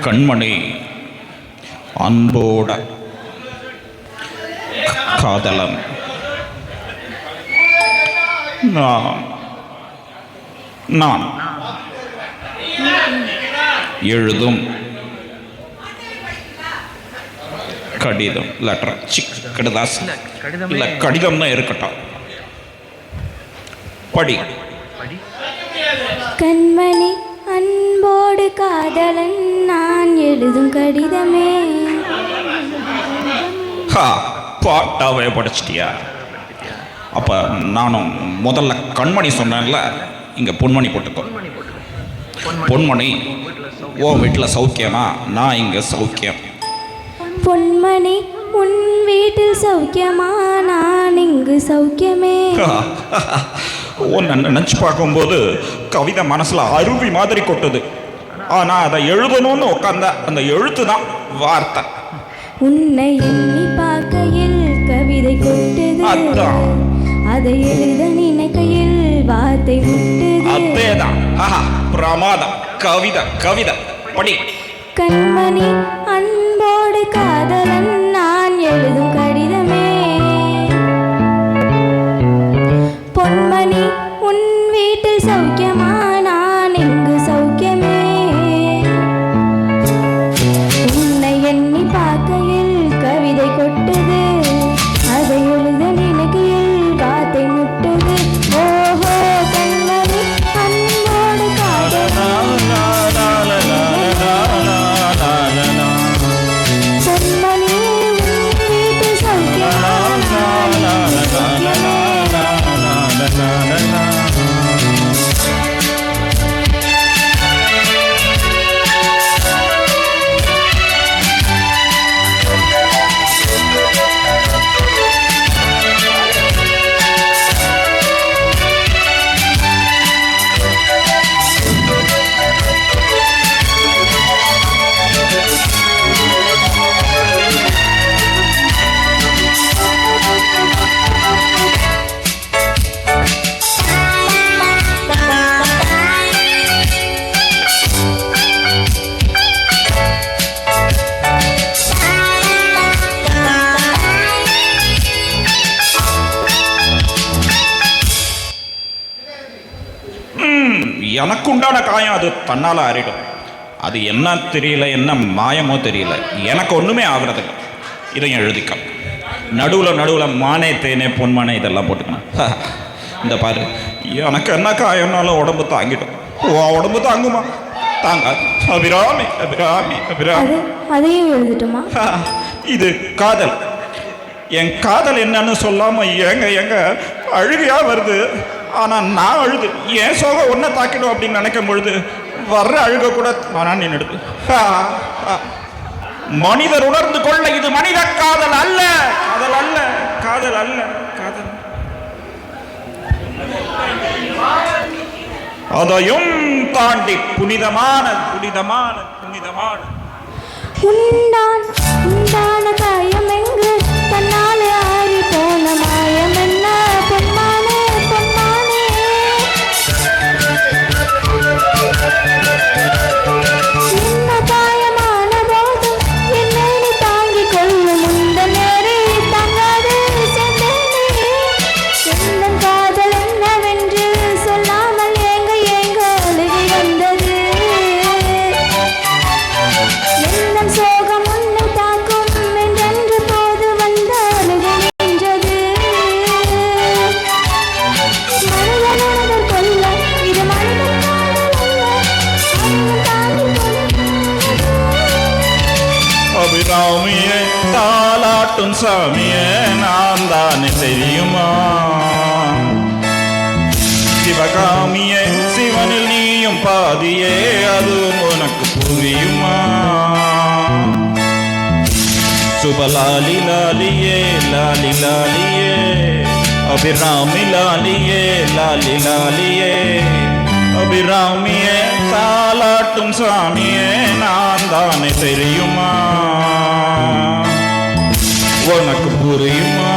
கண்மணி அன்போட காதலன் நான் எழுதும் கடிதம் லெட்டர் கடிதாஸ் இல்லை கடிதம் தான் இருக்கட்டும். படி. கண்மணி அன்போடு காதலன் நான் எழுதும் கடிதமே. பாட்டாவே படிச்சிட்டியா? அப்ப நானும் முதல்ல கண்மணி சொன்னேன்ல, இங்க பொன்மணி போட்டுக்கோ. பொன்மணி ஓ வீட்டில் சௌக்கியமா? நான் இங்க சௌக்கியம். பொன்மணி உன் வீட்டில் சௌக்கியமா? நான் இங்கு சௌக்கியமே. ஒன்று நினச்சி பார்க்கும்போது கவிதை மனசில் அருவி மாதிரி கொட்டுது. ஆனால் அதை எழுதணும்னு உட்காந்த அந்த எழுத்து தான் வார்த்தை. உன்னை எண்ணி பார்க்கையில் கவிதை கொட்டுது, அதை எழுத நினைக்கையில் வார்த்தை முட்டுது. அதேதான். பிரமாதம். கவிதை கவிதை படி. கண்மணி அன்போடு காதலன் நான் எழுதும் கடிதமே. பொன்மணி உன் வீட்டில் சௌக்கியமா? நான் இங்கு சௌக்கியமே. உன்னை எண்ணி பார்க்கையில் கவிதை கொட்டுது, அதை எழுத நினைக்கையில் வார்த்தை முட்டுது. ஓஹோ கண்மணி அன்போடு காதலன் பொன்மணி உன் வீட்டில் சௌக்கியமா? எனக்கு உண்டான காயம் அது தன்னால் ஆறிடும். அது என்ன தெரியல, என்ன மாயமோ தெரியல, எனக்கு ஒன்றுமே ஆகுறதில்லை. இதையும் எழுதிக்க. நடுவில் மானே தேனே பொன்மானே இதெல்லாம் போட்டுக்கணும். இந்த பாரு, எனக்கு என்ன காயம்னாலும் உடம்பு தாங்கிடும். உடம்பு தாங்குமா? தாங்காது. அபிராமி அபிராமி அபிராமி. அதையும் எழுதிட்டுமா? இது காதல். என் காதல் என்னன்னு சொல்லாமல் எங்க அழுகையா வருது. ஆனால் நான் அழுது என் சோகம் ஒன்றை தாக்கிடும் அப்படின்னு நினைக்கும் பொழுது வர்ற அழுக கூட நான் நின்றுடுது. மனிதர் உணர்ந்து கொள்ள இது மனித காதல் அல்ல, காதல் அல்ல, காதல் அல்ல, காதல். அதையும் தாண்டி புனிதமான புனிதமான புனிதமான உண்டான காயம் எங்கு தன்னால் ஆறி போன மாயம் என்ன? பொன்மானே பொன்மானே என்ன காயமான போதும் என்னை நீ தாங்கிக் கொள்ளும். இந்த நேரே தாங்காது சென்றேனே. எந்த காதல் என்னவென்று சொல்லாமல் ஏங்க அழுகை வந்தது. எந்த சோகம் உன்னை தாக்கும் என்றென்று போது வந்த அழுகை நின்றது. மனிதனுடன் கொல்ல இது மனிதன் அபிராமியே தாலாட்டும் சாமியே நான் தானே தெரியுமா? சிவகாமியே சிவனில் நீயும் பாதியே அதுவும் உனக்கு புரியுமா? சுபலாலி லாலியே லாலி லாலியே அபிராமி லாலியே லாலி லாலியே அபிராமியே தாலாட்டும் சாமியே நான் தானே தெரியுமா? உனக்கு புரியுமா?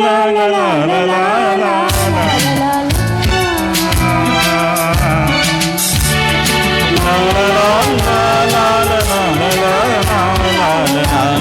la la la la la la la la